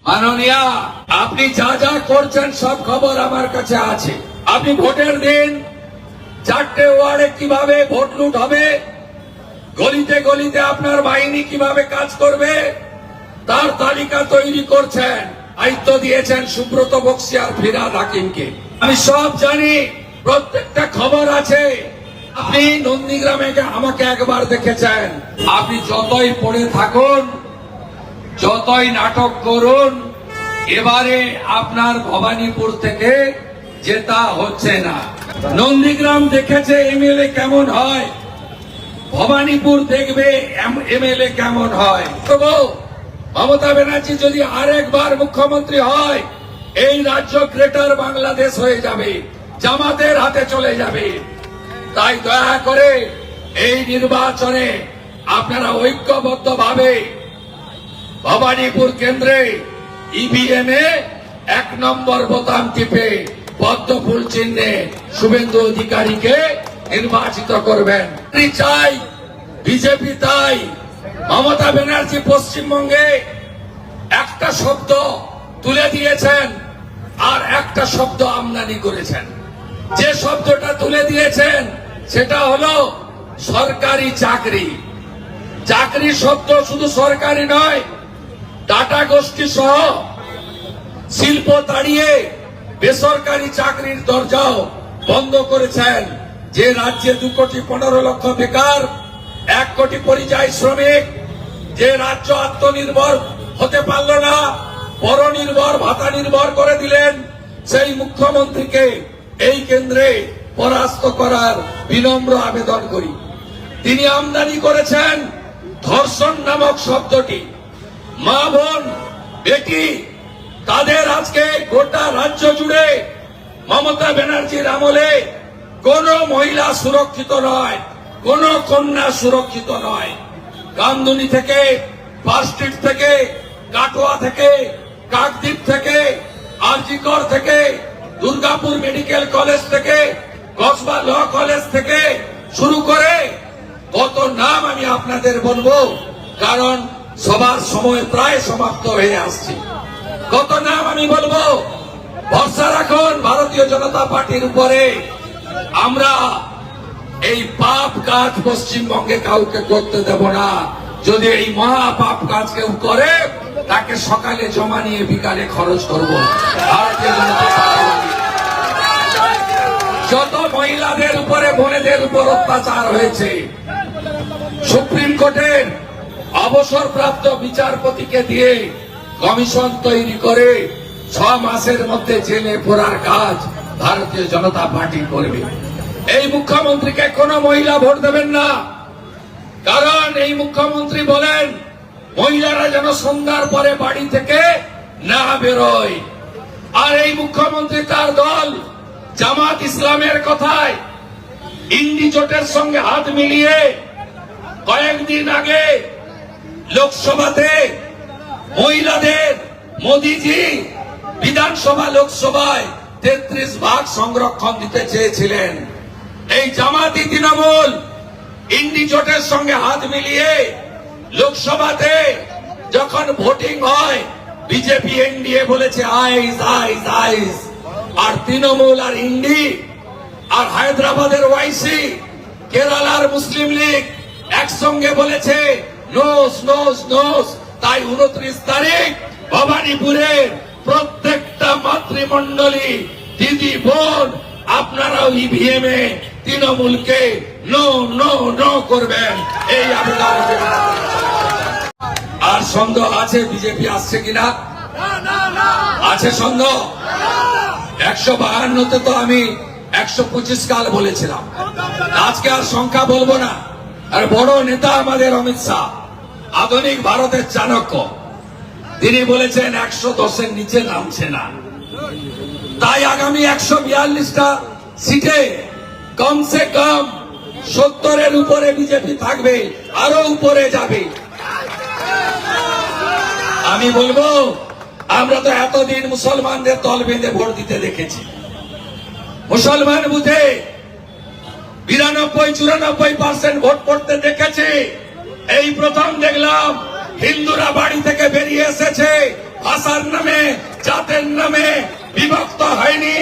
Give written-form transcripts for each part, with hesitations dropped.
মাননীয়া, আপনি যা যা করছেন সব খবর আমার কাছে আছে। আপনি ভোটের দিন 4টে ওয়ার্ডে কিভাবে ভোট লুট হবে, গলিতে গলিতে আপনার বাহিনী কিভাবে কাজ করবে তার তালিকা তৈরি করছেন। দায়িত্ব দিয়েছেন সুব্রত বক্সী আর ফিরহাদ হাকিমকে। আমি সব জানি, প্রত্যেকটা খবর আছে। আপনি নন্দীগ্রামে আমাকে একবার দেখেছেন। আপনি যতই পড়ে থাকুন, যতই নাটক করুন, এবারে আপনার ভবানীপুর থেকে জেতা হচ্ছে না। নন্দীগ্রাম দেখেছে এমএলএ কেমন হয়, ভবানীপুর দেখবে এমএলএ কেমন হয়। তবু মমতা ব্যানার্জি যদি আরেকবার মুখ্যমন্ত্রী হয়, এই রাজ্য গ্রেটার বাংলাদেশ হয়ে যাবে, জামাতের হাতে চলে যাবে। তাই দয়া করে এই নির্বাচনে আপনারা ঐক্যবদ্ধভাবে ভবানীপুর কেন্দ্রে ইভিএম এ 1 নম্বর বোতাম টিপে পদ্ম ফুল চিহ্নে শুভেন্দু অধিকারীকে নির্বাচিত করবেন। চাই বিজেপি তাই। মমতা ব্যানার্জি পশ্চিমবঙ্গে একটা শব্দ তুলে দিয়েছেন আর একটা শব্দ আমদানি করেছেন। যে শব্দটা তুলে দিয়েছেন সেটা হলো সরকারি চাকরি। চাকরি শব্দ শুধু সরকারি নয়, টাটা গোষ্ঠী সহ শিল্প তাড়িয়ে বেসরকারি চাকরির দরজাও বন্ধ করেছেন। যে রাজ্যে 2,15,00,000 বেকার, 1 কোটি পরিযায়ী শ্রমিক, যে রাজ্য আত্মনির্ভর হতে পারল না, পরনির্ভর ভাতা নির্ভর করে দিলেন, সেই মুখ্যমন্ত্রীকে এই কেন্দ্রে পরাস্ত করার বিনম্র আবেদন করি। তিনি আমদানি করেছেন ধর্ষণ নামক শব্দটি। মা বোন বেটি তাদের আজকে গোটা রাজ্য জুড়ে মমতা ব্যানার্জির আমলে কোন মহিলা সুরক্ষিত নয়, কোন কন্যা সুরক্ষিত নয়। কামদুনি থেকে, পার্কস্ট্রিট থেকে, কাটোয়া থেকে, কাকদ্বীপ থেকে, আরজিকর থেকে, দুর্গাপুর মেডিকেল কলেজ থেকে, কসবা ল কলেজ থেকে শুরু করে কত নাম আমি আপনাদের বলবো, কারণ সবার সময় প্রায় সমাপ্ত হয়ে আসছে। কত নাম আমি বলবো। ভরসা রাখুন ভারতীয় জনতা পার্টির উপরে। আমরা এই পাপ কাজ পশ্চিমবঙ্গে কাউকে করতে দেব না। যদি এই মহা পাপ কাজ কেউ করে, তাকে সকালে জমা নিয়ে বিকালে খরচ করব। ভারতীয় জনতা পার্টি যত মহিলাদের উপরে, বোনেদের উপর অত্যাচার হয়েছে, সুপ্রিম কোর্টের অবসরপ্রাপ্ত বিচারপতিকে দিয়ে কমিশন তৈরি করে 6 মাসের মধ্যে জেলে পোড়ার কাজ ভারতীয় জনতা পার্টি করবে। এই মুখ্যমন্ত্রীকে কোন মহিলা ভোট দেবেন না, কারণ এই মুখ্যমন্ত্রী বলেন মহিলারা যেন সন্ধ্যার পরে বাড়ি থেকে না বেরোয়। আর এই মুখ্যমন্ত্রী তার দল জামাত ইসলামের কথায় ইন্ডি জোটের সঙ্গে হাত মিলিয়ে কয়েকদিন আগে লোকসভাতে মহিলাদের মোদিজি বিধানসভা লোকসভায় 33 ভাগ সংরক্ষণ দিতে চেয়েছিলেন। এই জামাতি তৃণমূল ইন্ডি জোটের সঙ্গে হাত মিলিয়ে লোকসভাতে যখন ভোটিং হয়, বিজেপি এনডিএ বলেছে আইস আইস আইস, আর তৃণমূল আর ইন্ডি আর হায়দ্রাবাদের ওয়াইসি, কেরালার মুসলিম লীগ একসঙ্গে বলেছে নোস নোস নোস। তাই 29 তারিখ ভবানীপুরের প্রত্যেকটা মাতৃমণ্ডলী, দিদি বোন, আপনারাও ইভিএম এ তৃণমূলকে নো নো নো করবেন, এই আবেদন। আর সন্দেহ আছে বিজেপি আসছে কিনা? আছে সন্দেহ? 152তে তো আমি 125 কাল বলেছিলাম। আজকে আর সংখ্যা বলবো না। আর বড় নেতা আমাদের অমিত শাহ, আধুনিক ভারতের চাণক্য, তিনি বলেছেন 110-এর নিচে নামছে না। তাই আগামী 142টা সিটে কমসে কম 70-এর উপরে বিজেপি থাকবে, আরো উপরে যাবে। আমি বলবো, আমরা তো এতদিন মুসলমানদের দল বেঁধে ভোট দিতে দেখেছি। মুসলমান বুথে 92-94% ভোট পড়তে দেখেছি। এই প্রথম দেখলাম হিন্দুরা বাড়ি থেকে বেরিয়ে এসেছে, ভাষার নামে, জাতের নামে বিভক্ত হয়নি।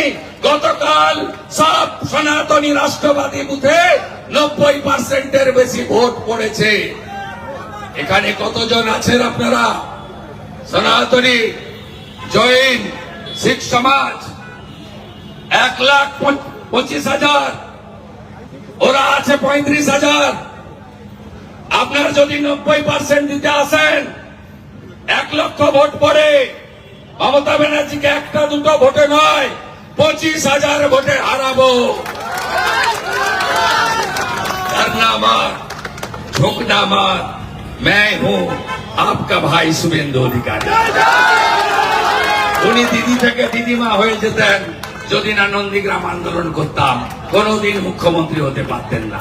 গতকাল সব সনাতনী রাষ্ট্রবাদী বুথে 90%-এর বেশি ভোট পড়েছে। এখানে কতজন আছেন আপনারা? সনাতনী, জৈন, শিখ সমাজ 1,25,000, ওরা আছে 35,000। আপনার যদি 90% দিতে আসেন, 1 লক্ষ ভোট পড়ে। মমতা ব্যানার্জিকে একটা দুটো ভোটে নয়, 25,000 ভোটে হারাবো। डरना मत, झुकना मत, मैं हूं आपका भाई শুভেন্দু অধিকারী। উনি দিদি থেকে দিদিমা হয়ে যেতেন যদি না নন্দীগ্রাম আন্দোলন করতাম, কোনদিন মুখ্যমন্ত্রী হতে পারতেন না।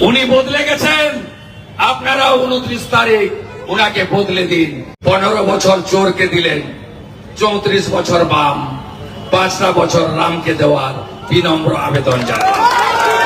উনি বদলে গেছেন, আপনারা 29 তারিখ উনাকে বদলে দিন। 15 বছর চোরকে দিলেন, 34 বছর বাম, 5টা বছর রামকে দেওয়ার বিনম্র আবেদন জানাই।